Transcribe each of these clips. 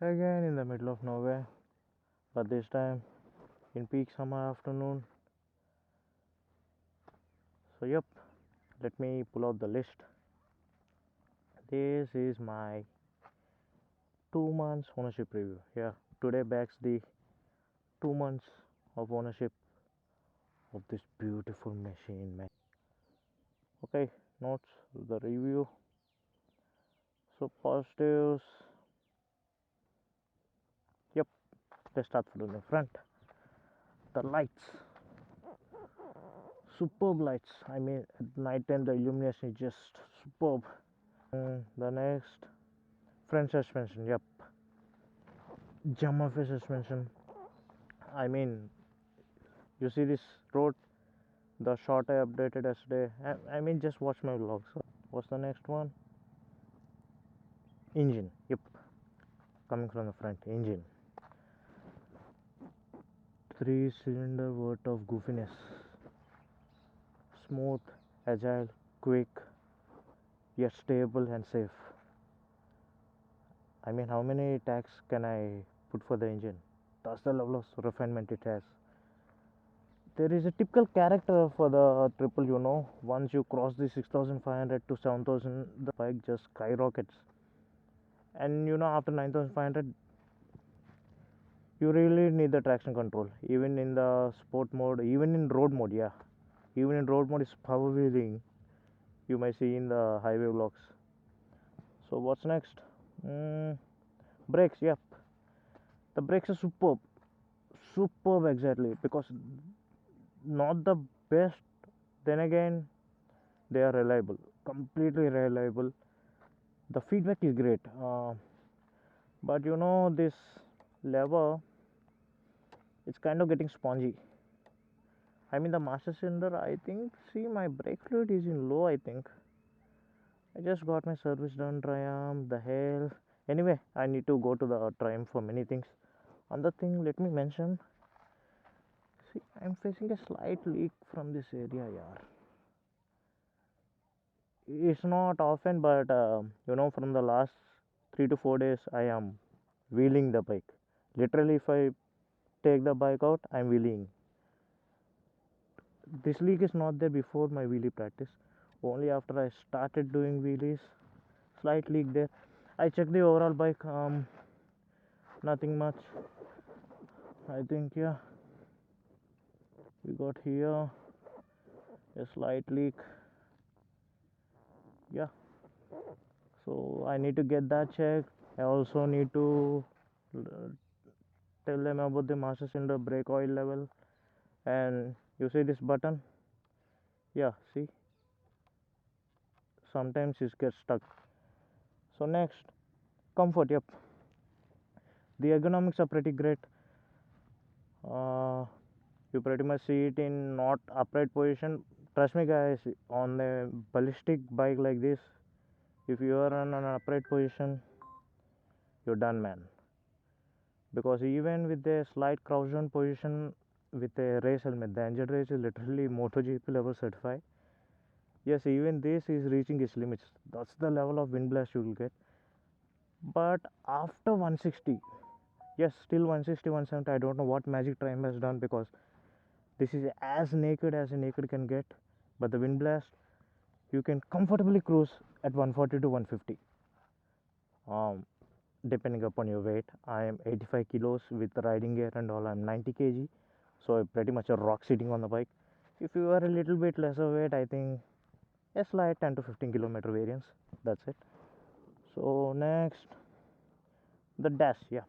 Again in the middle of nowhere, but this time in peak summer afternoon. So yep, let me pull out the list. This is my 2 months ownership review. Yeah, today backs the 2 months of ownership of this beautiful machine, man. Okay, notes, the review. So positives. Yep, let's start from the front. The lights, superb lights. I mean, at night time the illumination is just superb. The next, front suspension. Yep, jump suspension. I mean, you see this road, the shot I updated yesterday. I mean, just watch my vlog. So what's the next one? Engine. Yep, coming from the front. Engine. 3-cylinder worth of goofiness. Smooth, agile, quick, yet stable and safe. I mean, how many tags can I put for the engine? That's the level of refinement it has. There is a typical character for the triple, once you cross the 6500 to 7000, the bike just skyrockets. And after 9500, you really need the traction control, even in the sport mode, even in road mode. Yeah, even in road mode is power wheeling, you might see in the highway vlogs. So what's next? Brakes. Yep, the brakes are superb exactly, because not the best, then again they are reliable, completely reliable. The feedback is great, but this lever, it's kind of getting spongy. I mean, the master cylinder, I think, see, my brake fluid is in low. I think I just got my service done. Triumph, the hell. Anyway, I need to go to the Triumph for many things. Another thing, let me mention, see, I'm facing a slight leak from this area. Yeah, it's not often, but from the last 3 to 4 days I am wheeling the bike. Literally, if I take the bike out, I'm wheeling. This leak is not there before my wheelie practice, only after I started doing wheelies, slight leak there. I checked the overall bike, nothing much. I think, yeah, we got here a slight leak. Yeah, so I need to get that checked. I also need to tell them about the master cylinder brake oil level. And you see this button, yeah, see, sometimes it gets stuck. So next, comfort. Yep, the ergonomics are pretty great. You pretty much see it in not upright position. Trust me guys, on a ballistic bike like this, if you are in an upright position, you're done, man. Because even with a slight crouch down position with a race helmet, the engine race is literally MotoGP level certified. Yes, even this is reaching its limits. That's the level of Windblast you will get. But after 160, yes, still 160, 170, I don't know what magic Triumph has done, because this is as naked as a naked can get. But the Windblast, you can comfortably cruise at 140 to 150, depending upon your weight. I am 85 kilos with riding gear and all. I'm 90 kg, so I'm pretty much a rock sitting on the bike. If you are a little bit lesser weight, I think a slight 10 to 15 kilometer variance, that's it. So next, the dash. Yeah,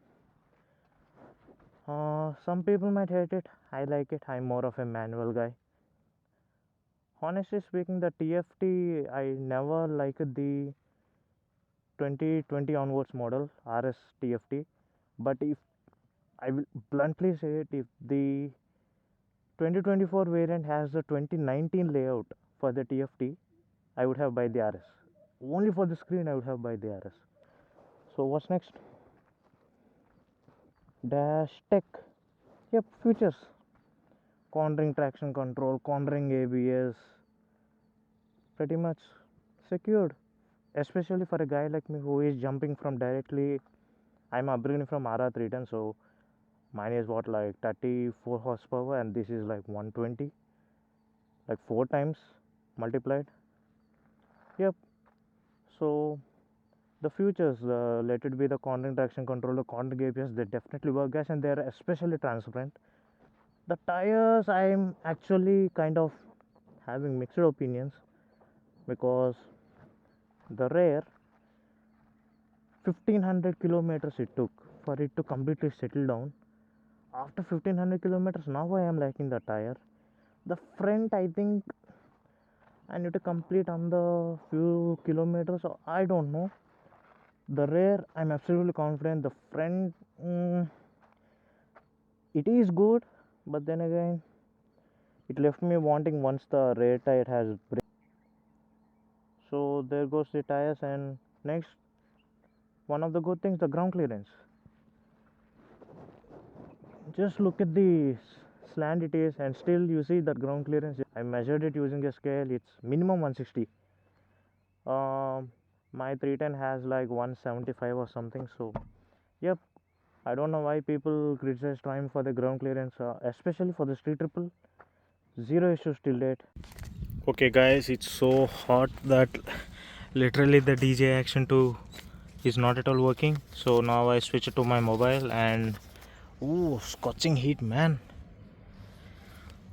some people might hate it, I like it. I'm more of a manual guy. Honestly speaking, the TFT, I never liked the 2020 onwards model RS TFT. But if I will bluntly say it, if the 2024 variant has the 2019 layout for the TFT, I would have buy the RS. Only for the screen I would have buy the RS. So what's next? Dash tech. Yep, features. Cornering traction control, cornering ABS, pretty much secured, especially for a guy like me who is jumping from directly. I'm upgrading from RR310, so mine is what, like 34 horsepower, and this is like 120, like 4 times multiplied. Yep. So the futures, let it be the cornering traction control, the cornering ABS, they definitely work, guys, and they are especially transparent. The tires, I'm actually kind of having mixed opinions, because the rear 1500 kilometers it took for it to completely settle down. After 1500 kilometers, now I am liking the tire. The front, I think I need to complete on the few kilometers, so I don't know. The rear, I'm absolutely confident. The front, it is good, but then again, it left me wanting once the rear tire has break. So there goes the tires. And next, one of the good things, the ground clearance. Just look at the slant it is, and still you see that ground clearance. I measured it using a scale, it's minimum 160. My 310 has like 175 or something. So yep, I don't know why people criticize Triumph for the ground clearance, especially for the street triple. Zero issues till date. Okay guys, it's so hot that literally the DJ Action 2 is not at all working. So now I switch it to my mobile, and ooh, scorching heat, man.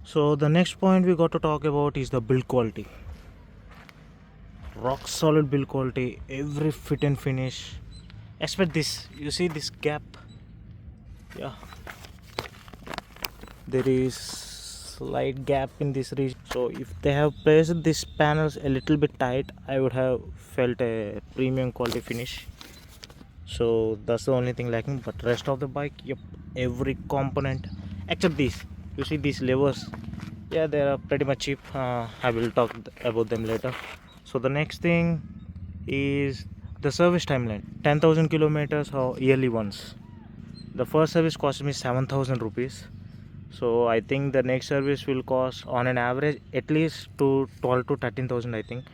So the next point we got to talk about is the build quality. Rock solid build quality, every fit and finish. Expect this, you see this gap? Yeah, there is slight gap in this region. So if they have placed these panels a little bit tight, I would have felt a premium quality finish. So that's the only thing lacking, but rest of the bike, yep, every component except these, you see these levers, yeah, they are pretty much cheap. I will talk about them later. So the next thing is the service timeline. 10,000 kilometers or yearly once. The first service cost me 7,000 rupees. So I think the next service will cost on an average at least to 12 to 13,000, I think.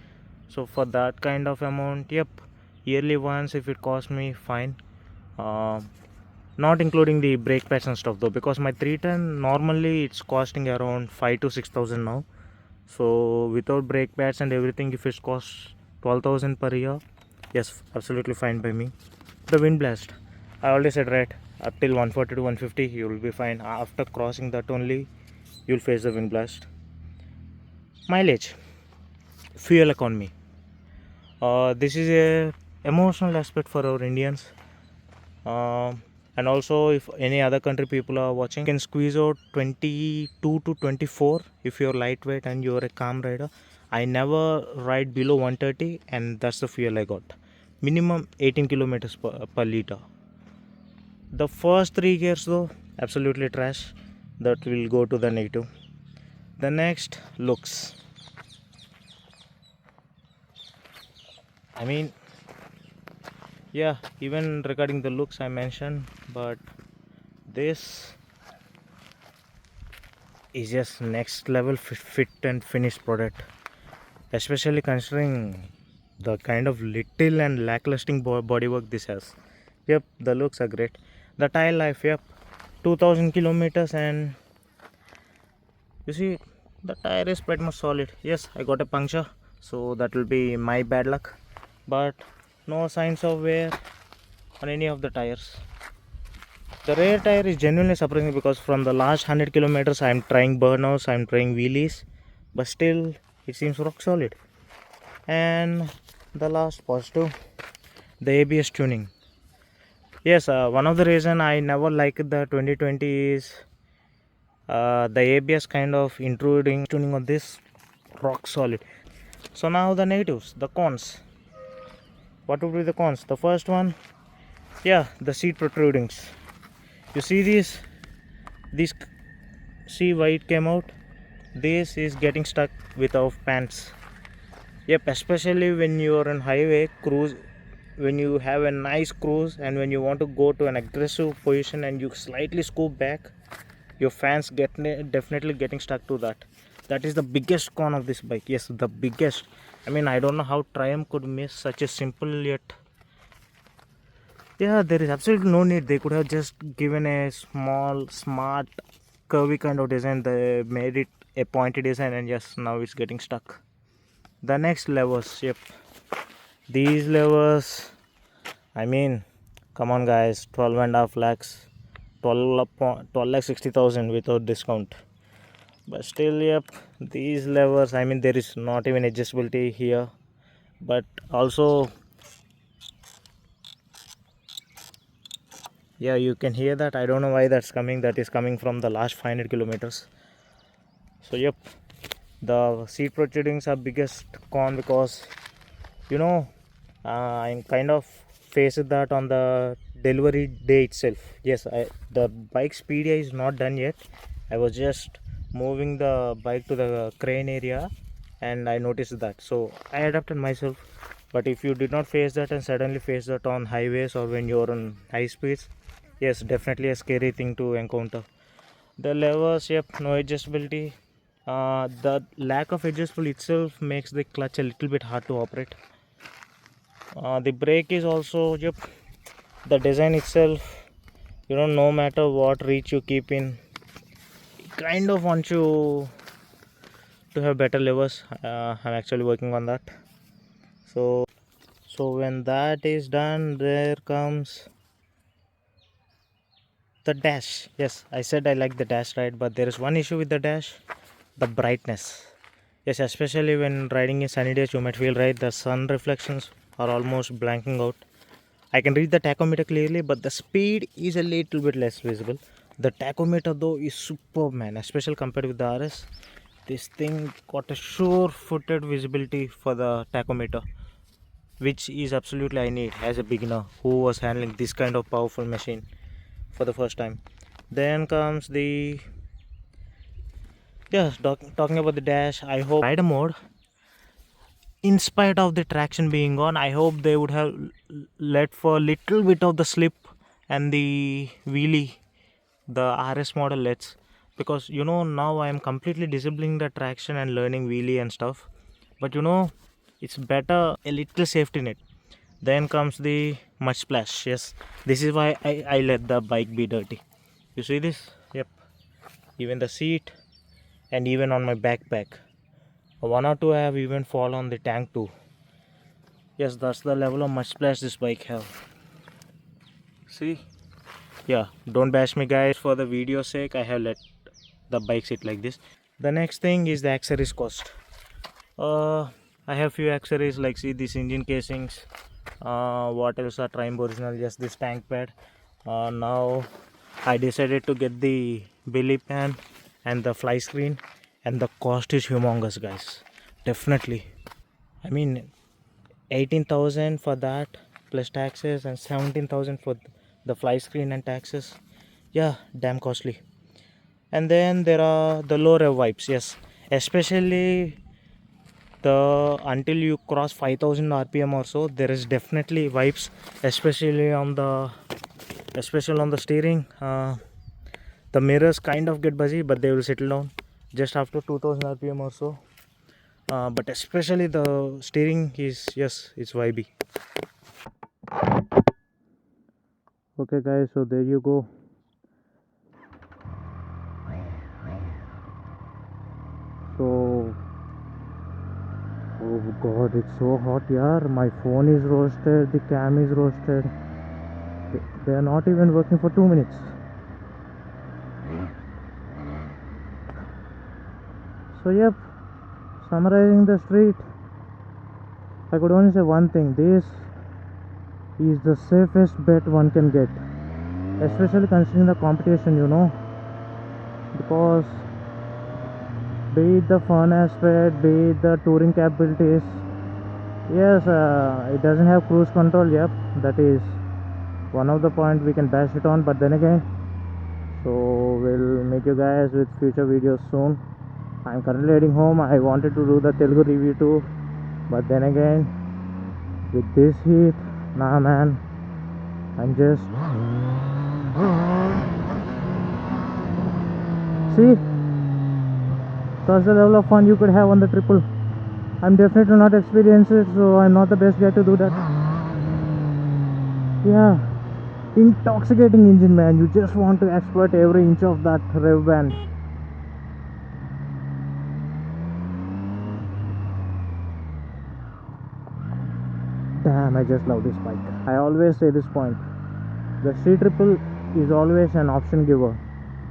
So for that kind of amount, yep, yearly once, if it costs me, fine. Not including the brake pads and stuff though, because my 310 normally it's costing around 5 to 6,000 now. So without brake pads and everything, if it costs 12,000 per year, yes, absolutely fine by me. The Windblast, I already said, right, up till 140 to 150 you will be fine. After crossing that only you'll face the Windblast. Mileage, fuel economy, this is a emotional aspect for our Indians. And also, if any other country people are watching, you can squeeze out 22 to 24 if you're lightweight and you're a calm rider. I never ride below 130, and that's the fuel I got. Minimum 18 kilometers per liter. The first 3 gears though, absolutely trash. That will go to the negative. The next, looks. I mean, yeah, even regarding the looks I mentioned, but this is just next level fit and finished product, especially considering the kind of little and lackluster bodywork this has. Yep, the looks are great. The Tyre Life, yep, 2000 kilometers, and you see the tire is pretty much solid. Yes, I got a puncture, so that will be my bad luck, but no signs of wear on any of the tires. The rear tire is genuinely surprising, because from the last 100 kilometers I am trying burnouts, I am trying wheelies, but still it seems rock solid. And the last positive, the ABS tuning. Yes, one of the reason I never liked the 2020 is the ABS kind of intruding tuning on this, rock solid. So now the negatives, the cons. What would be the cons? The first one, yeah, the seat protrudings. You see these, see why it came out? This is getting stuck with our pants. Yep, especially when you are on highway cruise, when you have a nice cruise and when you want to go to an aggressive position and you slightly scoop back, your fans definitely getting stuck to that. That is the biggest con of this bike. Yes, the biggest. I mean, I don't know how Triumph could miss such a simple yet. Yeah, there is absolutely no need. They could have just given a small, smart, curvy kind of design. They made it a pointy design, and yes, now it's getting stuck. The next levers, yep. These levers, I mean, come on guys, 12.5 lakhs, 12 lakh 60,000 without discount. But still, yep, these levers, I mean, there is not even adjustability here. But also, yeah, you can hear that. I don't know why that's coming. That is coming from the last 500 kilometers. So yep, the seat protrudings are biggest con, because you know, I'm kind of faced that on the delivery day itself. Yes, the bike speed is not done yet. I was just moving the bike to the crane area and I noticed that, so I adapted myself. But if you did not face that and suddenly face that on highways or when you're on high speeds, yes, definitely a scary thing to encounter. The levers, yep, no adjustability. The lack of adjustability itself makes the clutch a little bit hard to operate. The brake is also, yep, the design itself, you know, no matter what reach you keep in, it kind of wants you to have better levers. I'm actually working on that. So when that is done, there comes the dash. Yes, I said I like the dash, right? But there is one issue with the dash, the brightness. Yes, especially when riding in sunny days, you might feel, right, the sun reflections are almost blanking out. I can read the tachometer clearly, but the speed is a little bit less visible. The tachometer though is superb, man, especially compared with the RS. This thing got a sure-footed visibility for the tachometer, which is absolutely I need as a beginner who was handling this kind of powerful machine for the first time. Then comes the, yeah, talking about the dash. I hope rider mode, in spite of the traction being on, I hope they would have let for a little bit of the slip and the wheelie the RS model lets, because you know, now I am completely disabling the traction and learning wheelie and stuff. But you know, it's better a little safety net. Then comes the mud splash. Yes, this is why I let the bike be dirty. You see this? Yep, even the seat and even on my backpack, one or two have even fallen on the tank too. Yes, that's the level of mud splash this bike have. See? Yeah, don't bash me guys, for the video sake I have let the bike sit like this. The next thing is the accessories cost. I have few accessories, like see these engine casings. What else are Triumph original? Just this tank pad. Now I decided to get the belly pan and the fly screen, and the cost is humongous guys. Definitely, I mean, 18,000 for that plus taxes, and 17,000 for the fly screen and taxes. Yeah, damn costly. And then there are the low rev wipes. Yes, especially the until you cross 5,000 rpm or so, there is definitely wipes, especially on the steering. The mirrors kind of get buzzy, but they will settle down just after 2,000 rpm or so. But especially the steering is, yes, it's vibey. Okay guys, so there you go. So, oh god, it's so hot here. My phone is roasted, the cam is roasted. They are not even working for 2 minutes. So yep, summarizing the street, I could only say one thing: this is the safest bet one can get, especially considering the competition, you know, because be it the fun aspect, be it the touring capabilities, yes, it doesn't have cruise control. Yep, that is one of the point we can bash it on, but then again, so we'll meet you guys with future videos soon. I'm currently heading home. I wanted to do the Telugu review too, but then again, with this heat, nah man, I'm just see, that's the level of fun you could have on the triple. I'm definitely not experienced, so I'm not the best guy to do that. Yeah, intoxicating engine, man. You just want to exploit every inch of that rev band. Damn, I just love this bike. I always say this point. The C triple is always an option giver.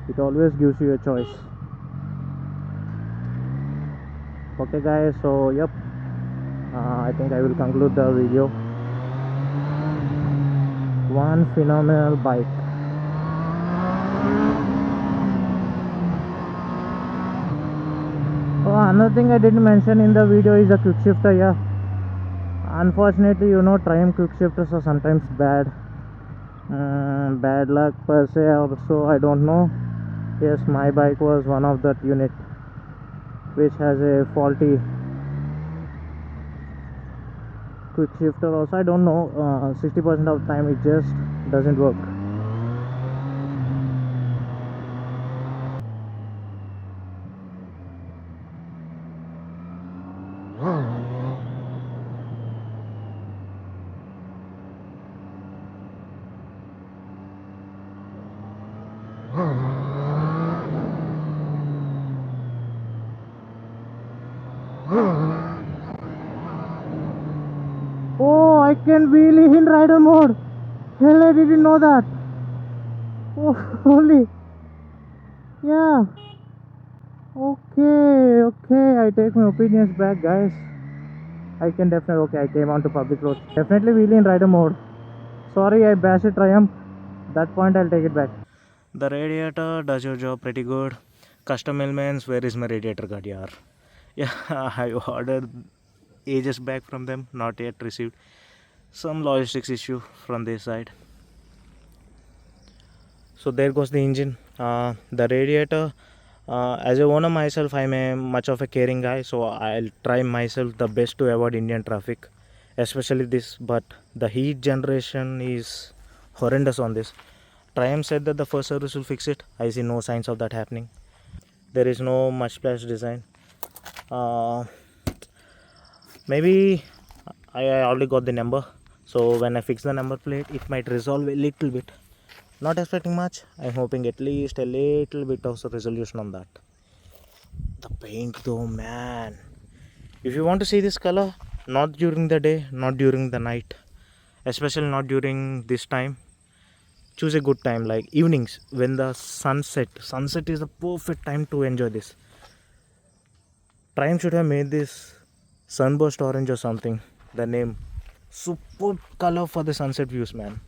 It always gives you a choice. Okay guys, so yep, I think I will conclude the video. One phenomenal bike. Oh, another thing I didn't mention in the video is the quick shifter. Yeah, unfortunately, you know, Triumph quick shifters are sometimes bad. Bad luck per se, also I don't know. Yes, my bike was one of that unit which has a faulty quick shifter. Also, I don't know. 60% of the time it just doesn't work. Oh, I can wheelie in rider mode. Hell, I didn't know that. Oh, holy. Yeah. Okay. I take my opinions back, guys. I can definitely. Okay, I came onto public roads. Definitely wheelie in rider mode. Sorry, I bashed it Triumph. That point, I'll take it back. The radiator does your job pretty good. Custom elements. Where is my radiator guard, yaar? Yeah, I ordered ages back from them. Not yet received. Some logistics issue from their side. So there goes the engine. The radiator. As a owner myself, I'm a much of a caring guy, so I'll try myself the best to avoid Indian traffic, especially this. But the heat generation is horrendous on this. Triumph said that the first service will fix it. I see no signs of that happening. There is no much splash design. Maybe I already got the number, so when I fix the number plate, it might resolve a little bit. Not expecting much. I'm hoping at least a little bit of resolution on that. The paint though, man. If you want to see this color, not during the day, not during the night, especially not during this time, choose a good time like evenings when the sunset is the perfect time to enjoy this. Prime should have made this sunburst orange or something, the name. Superb color for the sunset views, man.